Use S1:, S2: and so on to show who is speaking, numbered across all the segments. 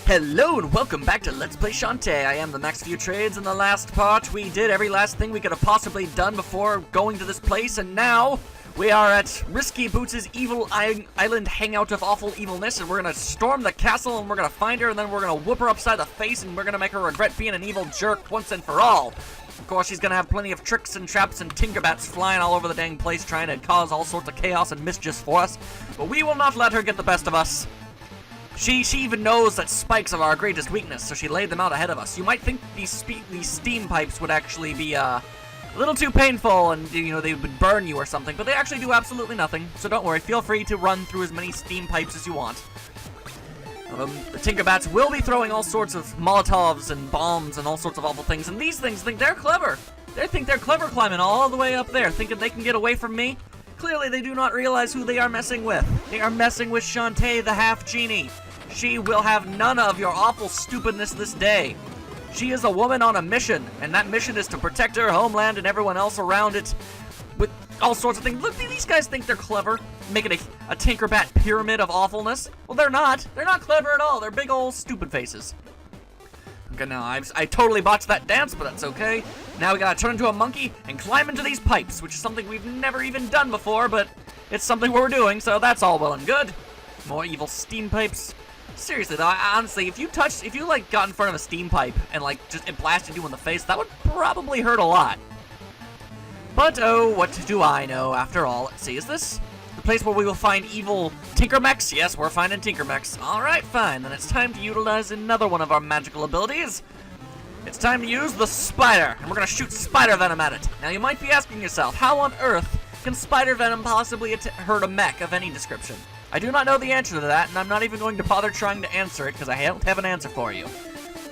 S1: Hello and welcome back to Let's Play Shantae. I am the Max Few Trades. In the last part, we did every last thing we could have possibly done before going to this place, and now we are at Risky Boots' evil island hangout of awful evilness, and we're gonna storm the castle, and we're gonna find her, and then we're gonna whoop her upside the face, and we're gonna make her regret being an evil jerk once and for all. Of course, she's gonna have plenty of tricks and traps and tinkerbats flying all over the dang place, trying to cause all sorts of chaos and mischief for us, but we will not let her get the best of us. She even knows that spikes are our greatest weakness, so she laid them out ahead of us. You might think these steam pipes would actually be a little too painful and, you know, they would burn you or something, but they actually do absolutely nothing, so don't worry. Feel free to run through as many steam pipes as you want. The tinkerbats will be throwing all sorts of Molotovs and bombs and all sorts of awful things, and these things think they're clever. They think they're clever climbing all the way up there, thinking they can get away from me. Clearly, they do not realize who they are messing with. They are messing with Shantae, the half-genie. She will have none of your awful stupidness this day. She is a woman on a mission, and that mission is to protect her homeland and everyone else around it with all sorts of things. Look, these guys think they're clever, making a Tinkerbat pyramid of awfulness. Well, they're not. They're not clever at all. They're big old stupid faces. Okay, now, I totally botched that dance, but that's okay. Now we gotta turn into a monkey and climb into these pipes, which is something we've never even done before, but it's something we're doing, so that's all well and good. More evil steam pipes. Seriously though, honestly, if you like got in front of a steam pipe and like just it blasted you in the face, that would probably hurt a lot. But oh, what do I know after all? Let's see, is this the place where we will find evil Tinkermechs? Yes, we're finding Tinkermechs. Alright, fine, then it's time to utilize another one of our magical abilities. It's time to use the spider, and we're gonna shoot spider venom at it. Now you might be asking yourself, how on earth can spider venom possibly hurt a mech of any description? I do not know the answer to that, and I'm not even going to bother trying to answer it, because I don't have an answer for you.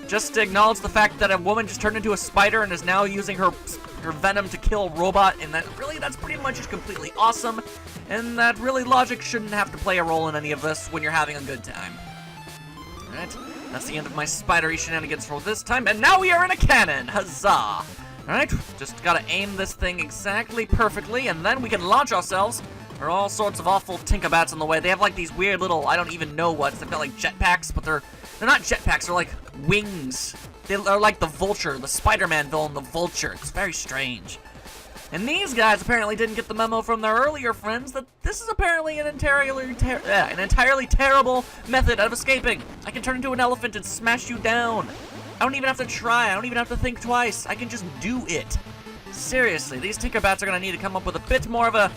S1: Just acknowledge the fact that a woman just turned into a spider and is now using her venom to kill a robot, and that's pretty much just completely awesome, and that really logic shouldn't have to play a role in any of this when you're having a good time. Alright, that's the end of my spidery shenanigans for this time, and now we are in a cannon! Huzzah! Alright, just gotta aim this thing exactly perfectly, and then we can launch ourselves. There are all sorts of awful Tinkerbats on the way. They have like these weird little, I don't even know what. They've got like jetpacks, but they're not jetpacks. They're like wings. They're like the Vulture, the Spider-Man villain, the Vulture. It's very strange. And these guys apparently didn't get the memo from their earlier friends that this is apparently an entirely terrible method of escaping. I can turn into an elephant and smash you down. I don't even have to try. I don't even have to think twice. I can just do it. Seriously, these Tinkerbats are going to need to come up with a bit more of a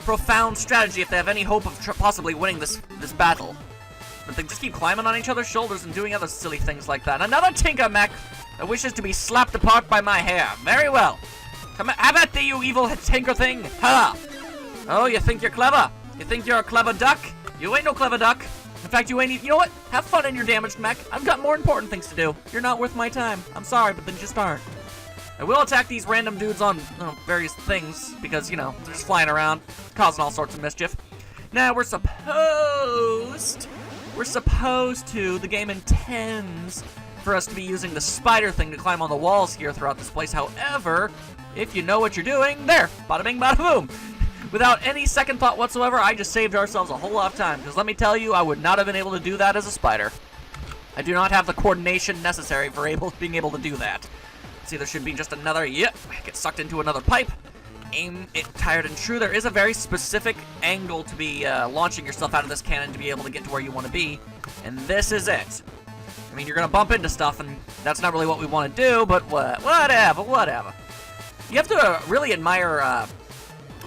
S1: profound strategy if they have any hope of possibly winning this battle. But they just keep climbing on each other's shoulders and doing other silly things like that. Another Tinkermech that wishes to be slapped apart by my hair. Very well. Come on, have at thee, you evil Tinker thing. Ha! Oh, you think you're clever? You think you're a clever duck? You ain't no clever duck. In fact, you ain't even, you know what? Have fun in your damaged mech. I've got more important things to do. You're not worth my time. I'm sorry, but they just aren't. I will attack these random dudes on various things, because, you know, they're just flying around, causing all sorts of mischief. Now, we're supposed to, the game intends for us to be using the spider thing to climb on the walls here throughout this place. However, if you know what you're doing, there, bada bing, bada boom. Without any second thought whatsoever, I just saved ourselves a whole lot of time, because let me tell you, I would not have been able to do that as a spider. I do not have the coordination necessary for being able to do that. See, there should be just another, yep, get sucked into another pipe. Aim it tired and true. There is a very specific angle to be launching yourself out of this cannon to be able to get to where you want to be. And this is it. I mean, you're going to bump into stuff, and that's not really what we want to do, but whatever. You have to really admire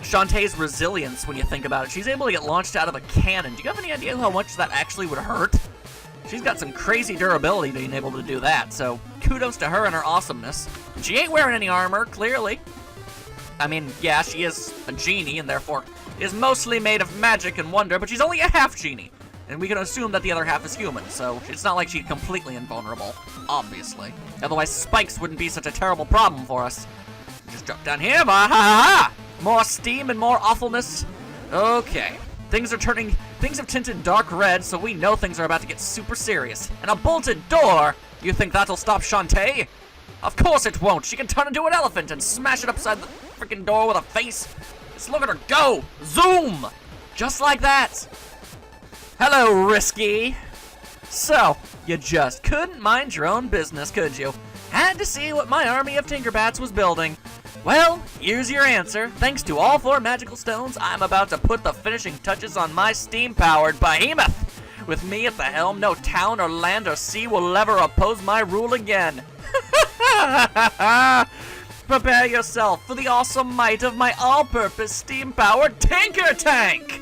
S1: Shantae's resilience when you think about it. She's able to get launched out of a cannon. Do you have any idea how much that actually would hurt? She's got some crazy durability being able to do that, so kudos to her and her awesomeness. She ain't wearing any armor, clearly. I mean, yeah, she is a genie, and therefore is mostly made of magic and wonder, but she's only a half-genie. And we can assume that the other half is human, so it's not like she's completely invulnerable, obviously. Otherwise, spikes wouldn't be such a terrible problem for us. Just drop down here, ha! More steam and more awfulness. Okay. Things have tinted dark red, so we know things are about to get super serious. And a bolted door? You think that'll stop Shantae? Of course it won't. She can turn into an elephant and smash it upside the freaking door with a face. Just look at her go! Zoom! Just like that. Hello, Risky. So, you just couldn't mind your own business, could you? Had to see what my army of Tinkerbats was building. Well, here's your answer. Thanks to all 4 magical stones, I'm about to put the finishing touches on my steam-powered behemoth. With me at the helm, no town or land or sea will ever oppose my rule again. Prepare yourself for the awesome might of my all-purpose steam-powered Tinker Tank!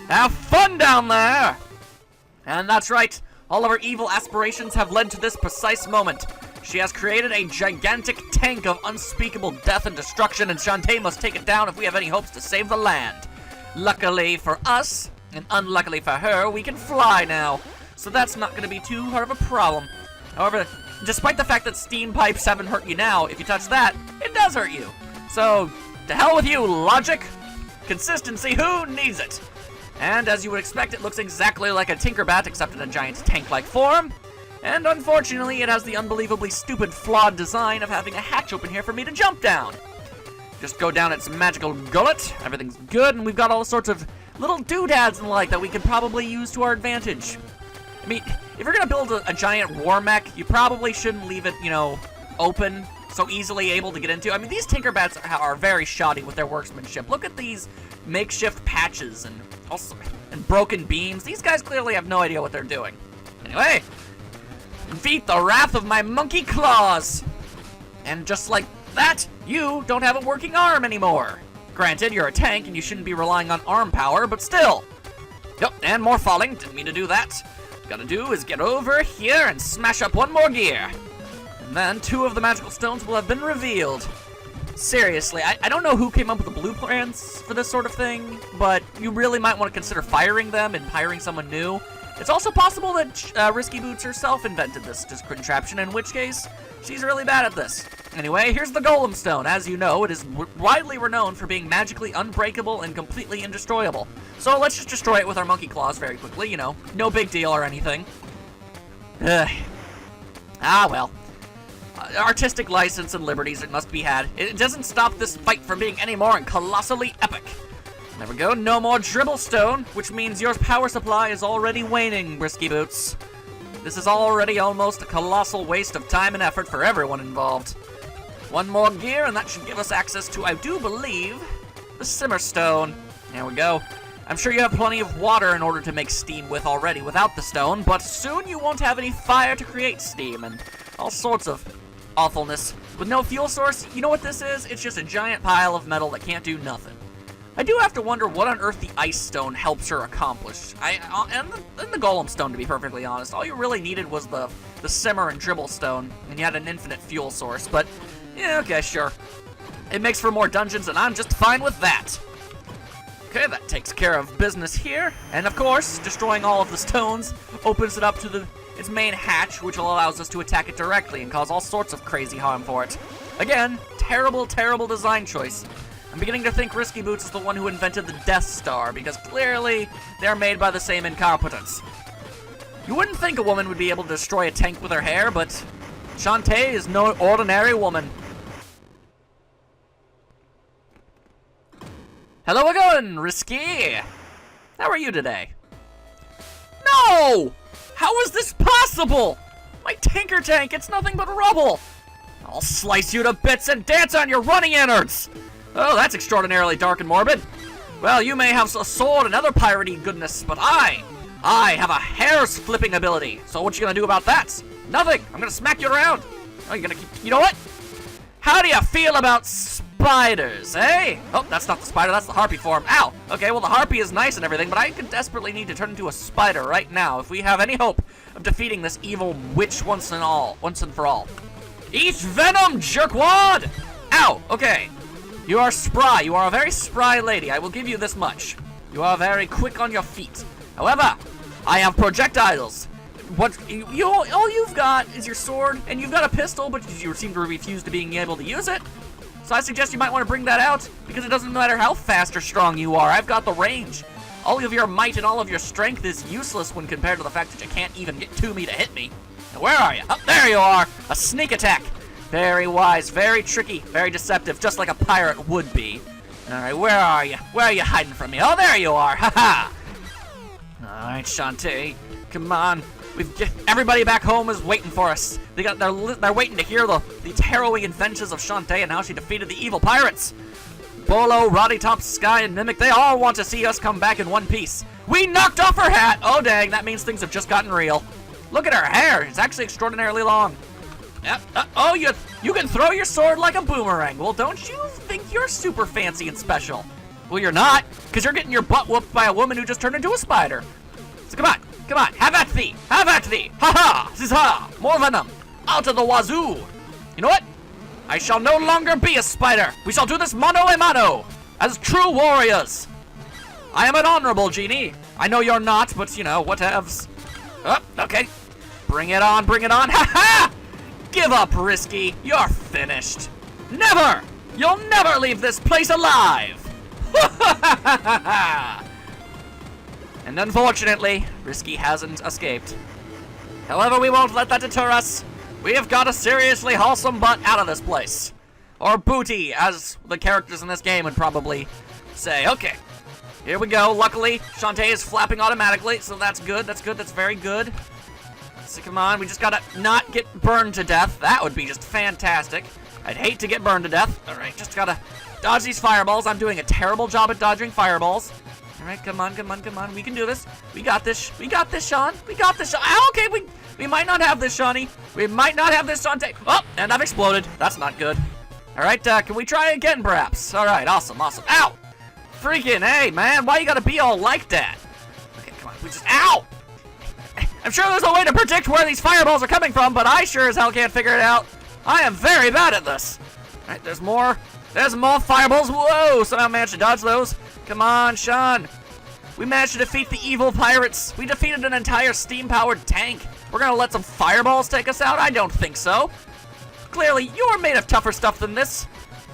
S1: Have fun down there! And that's right, all of her evil aspirations have led to this precise moment. She has created a gigantic tank of unspeakable death and destruction, and Shantae must take it down if we have any hopes to save the land. Luckily for us, and unluckily for her, we can fly now, so that's not going to be too hard of a problem. However, despite the fact that steam pipes haven't hurt you now, if you touch that, it does hurt you. So, to hell with you, logic. Consistency, who needs it? And as you would expect, it looks exactly like a Tinkerbat, except in a giant tank-like form. And unfortunately, it has the unbelievably stupid, flawed design of having a hatch open here for me to jump down. Just go down its magical gullet, everything's good, and we've got all sorts of little doodads and the like that we could probably use to our advantage. I mean, if you're gonna build a giant war mech, you probably shouldn't leave it, you know, open, so easily able to get into. I mean, these Tinkerbats are very shoddy with their workmanship. Look at these makeshift patches and broken beams. These guys clearly have no idea what they're doing. Anyway, defeat the wrath of my monkey claws. And just like that, you don't have a working arm anymore. Granted, you're a tank and you shouldn't be relying on arm power, but still. Yep, and more falling. Didn't mean to do that. What you gotta do is get over here and smash up one more gear. And then 2 of the magical stones will have been revealed. Seriously, I don't know who came up with the blueprints for this sort of thing, but you really might want to consider firing them and hiring someone new. It's also possible that Risky Boots herself invented this contraption, in which case, she's really bad at this. Anyway, here's the Golem Stone. As you know, it is widely renowned for being magically unbreakable and completely indestroyable. So let's just destroy it with our monkey claws very quickly, you know. No big deal or anything. Ah, well. Artistic license and liberties it must be had. It doesn't stop this fight from being any more colossally epic. There we go, no more dribble stone, which means your power supply is already waning, Risky Boots. This is already almost a colossal waste of time and effort for everyone involved. 1 more gear, and that should give us access to, I do believe, the Simmer Stone. There we go. I'm sure you have plenty of water in order to make steam with already without the stone, but soon you won't have any fire to create steam, and all sorts of awfulness. With no fuel source, you know what this is? It's just a giant pile of metal that can't do nothing. I do have to wonder what on earth the Ice Stone helps her accomplish. And the Golem Stone, to be perfectly honest. All you really needed was the Simmer and Dribble Stone, and you had an infinite fuel source, but, yeah, okay, sure. It makes for more dungeons, and I'm just fine with that. Okay, that takes care of business here, and of course, destroying all of the stones opens it up to its main hatch, which allows us to attack it directly and cause all sorts of crazy harm for it. Again, terrible, terrible design choice. I'm beginning to think Risky Boots is the one who invented the Death Star, because clearly they're made by the same incompetence. You wouldn't think a woman would be able to destroy a tank with her hair, but Shantae is no ordinary woman. Hello again, Risky! How are you today? No! How is this possible? My Tinker Tank, it's nothing but rubble! I'll slice you to bits and dance on your running innards! Oh, that's extraordinarily dark and morbid. Well, you may have a sword and other piratey goodness, but I have a hair's flipping ability. So what you gonna do about that? Nothing. I'm gonna smack you around. Oh, you're gonna keep, you know what? How do you feel about spiders, eh? Oh, that's not the spider, that's the harpy form. Ow! Okay, well the harpy is nice and everything, but I could desperately need to turn into a spider right now if we have any hope of defeating this evil witch once and for all. Eat venom, jerkwad! Ow! Okay. You are spry. You are a very spry lady. I will give you this much. You are very quick on your feet. However, I have projectiles. All you've got is your sword, and you've got a pistol, but you seem to refuse to being able to use it. So I suggest you might want to bring that out, because it doesn't matter how fast or strong you are. I've got the range. All of your might and all of your strength is useless when compared to the fact that you can't even get to me to hit me. Now, where are you? Oh, there you are. A sneak attack. Very wise, very tricky, very deceptive, just like a pirate would be. Alright, where are you? Where are you hiding from me? Oh, there you are! Ha-ha! Alright, Shantae. Come on. Everybody back home is waiting for us. They're waiting to hear the harrowing adventures of Shantae and how she defeated the evil pirates. Bolo, Roddy Top, Sky, and Mimic, they all want to see us come back in one piece. We knocked off her hat! Oh dang, that means things have just gotten real. Look at her hair, it's actually extraordinarily long. Yep. Oh, you can throw your sword like a boomerang. Well, don't you think you're super fancy and special? Well, you're not, because you're getting your butt whooped by a woman who just turned into a spider. So come on, have at thee, ha-ha, zizha, more venom, out of the wazoo. You know what? I shall no longer be a spider. We shall do this mano a mano, as true warriors. I am an honorable Genie. I know you're not, but you know, whatevs. Oh, okay. Bring it on, ha-ha! Give up, Risky, you're finished. Never! You'll never leave this place alive! And unfortunately, Risky hasn't escaped. However, we won't let that deter us. We have got a seriously wholesome butt out of this place. Or booty, as the characters in this game would probably say. Okay, here we go. Luckily, Shantae is flapping automatically, so that's good, that's very good. So come on, we just gotta not get burned to death. That would be just fantastic. I'd hate to get burned to death. All right, just gotta dodge these fireballs. I'm doing a terrible job at dodging fireballs. All right, come on. We can do this. We got this, Sean. Okay, we might not have this, Shawnee. We might not have this, Shantae. Oh, and I've exploded. That's not good. All right, can we try again, perhaps? All right, awesome. Ow! Freaking, hey, man, why you gotta be all like that? Okay, come on, ow! I'm sure there's a way to predict where these fireballs are coming from, but I sure as hell can't figure it out. I am very bad at this. All right, there's more fireballs. Whoa, somehow managed to dodge those. Come on, Sean. We managed to defeat the evil pirates. We defeated an entire steam-powered tank. We're gonna let some fireballs take us out? I don't think so. Clearly, you're made of tougher stuff than this.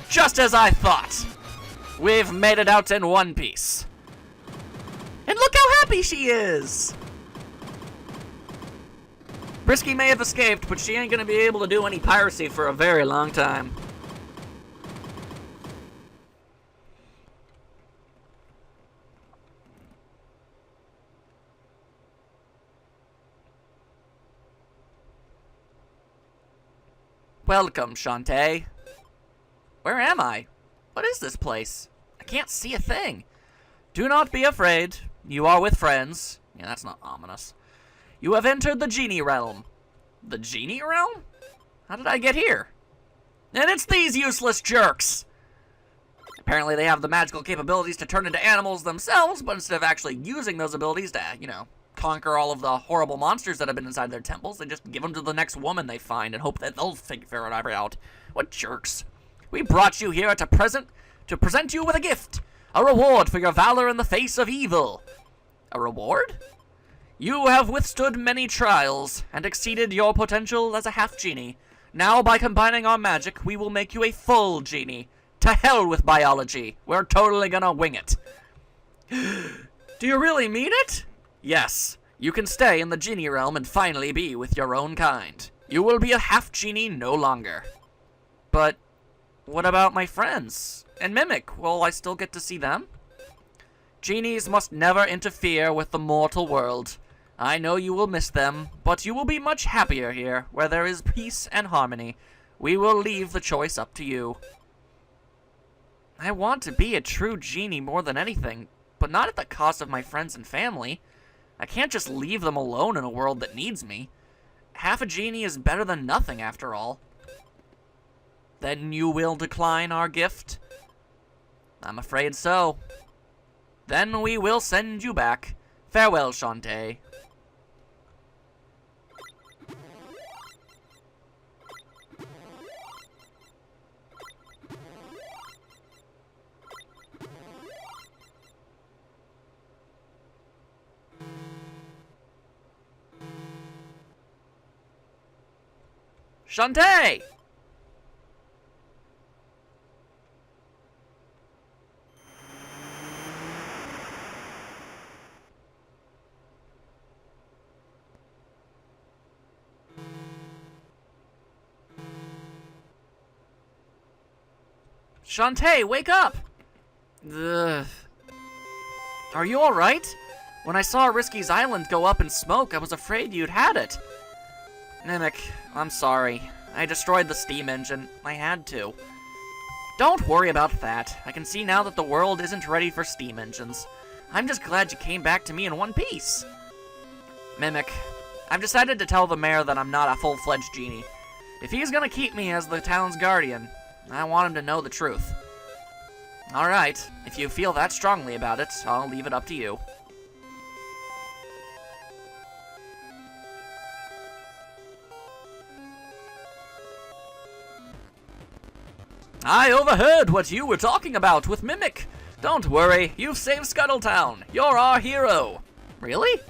S1: Just as I thought. We've made it out in one piece. And look how happy she is. Brisky may have escaped, but she ain't gonna be able to do any piracy for a very long time. Welcome, Shantae. Where am I? What is this place? I can't see a thing. Do not be afraid. You are with friends. Yeah, that's not ominous. You have entered the Genie realm. The Genie realm? How did I get here? And it's these useless jerks! Apparently they have the magical capabilities to turn into animals themselves, but instead of actually using those abilities to, you know, conquer all of the horrible monsters that have been inside their temples, they just give them to the next woman they find and hope that they'll figure it out. What jerks. We brought you here to present you with a gift. A reward for your valor in the face of evil. A reward? You have withstood many trials and exceeded your potential as a half-genie. Now, by combining our magic, we will make you a full genie. To hell with biology. We're totally gonna wing it. Do you really mean it? Yes. You can stay in the Genie realm and finally be with your own kind. You will be a half-genie no longer. But what about my friends? And Mimic, will I still get to see them? Genies must never interfere with the mortal world. I know you will miss them, but you will be much happier here, where there is peace and harmony. We will leave the choice up to you. I want to be a true genie more than anything, but not at the cost of my friends and family. I can't just leave them alone in a world that needs me. Half a genie is better than nothing, after all. Then you will decline our gift? I'm afraid so. Then we will send you back. Farewell, Shantae. Shantae! Shantae, wake up! Ugh. Are you alright? When I saw Risky's island go up in smoke, I was afraid you'd had it. Mimic, I'm sorry. I destroyed the steam engine. I had to. Don't worry about that. I can see now that the world isn't ready for steam engines. I'm just glad you came back to me in one piece. Mimic, I've decided to tell the mayor that I'm not a full-fledged genie. If he's gonna keep me as the town's guardian, I want him to know the truth. Alright, if you feel that strongly about it, I'll leave it up to you. I overheard what you were talking about with Mimic. Don't worry, you've saved Scuttle Town. You're our hero. Really?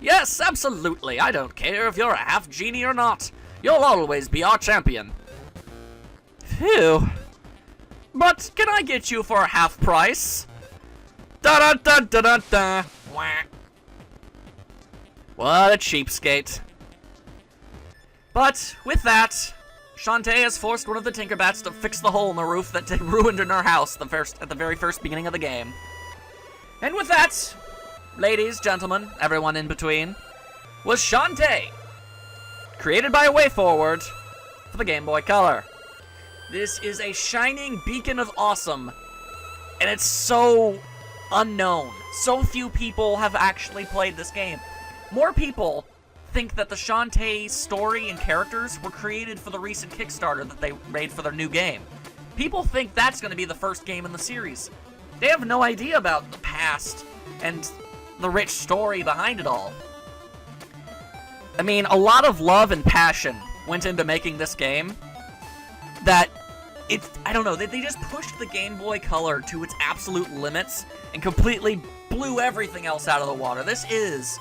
S1: Yes, absolutely. I don't care if you're a half genie or not. You'll always be our champion. Phew. But can I get you for half price? Da-da-da-da-da-da. Wah. What a cheapskate. But with that, Shantae has forced one of the Tinkerbats to fix the hole in the roof that ruined in her house at the very first beginning of the game. And with that, ladies, gentlemen, everyone in between, was Shantae, created by WayForward for the Game Boy Color. This is a shining beacon of awesome, and it's so unknown. So few people have actually played this game. More people think that the Shantae story and characters were created for the recent Kickstarter that they made for their new game. People think that's going to be the first game in the series. They have no idea about the past and the rich story behind it all. I mean, a lot of love and passion went into making this game that I don't know, they just pushed the Game Boy Color to its absolute limits and completely blew everything else out of the water. This is,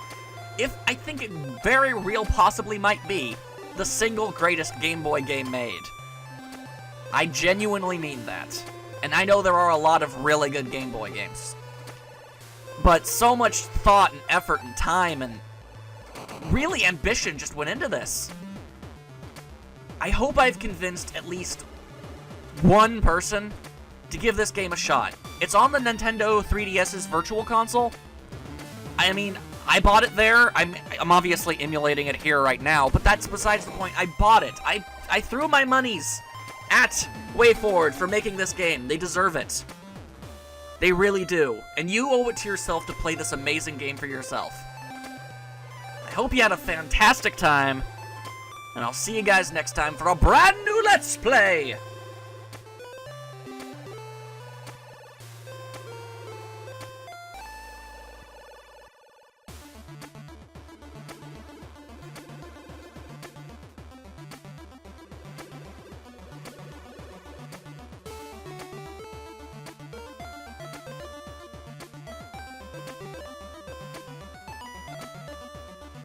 S1: I think it very real possibly might be, the single greatest Game Boy game made. I genuinely mean that. And I know there are a lot of really good Game Boy games. But so much thought and effort and time and really ambition just went into this. I hope I've convinced at least one person to give this game a shot. It's on the Nintendo 3DS's Virtual Console. I mean, I bought it there. I'm obviously emulating it here right now, but that's besides the point. I bought it. I threw my monies at WayForward for making this game. They deserve it. They really do. And you owe it to yourself to play this amazing game for yourself. I hope you had a fantastic time, and I'll see you guys next time for a brand new Let's Play!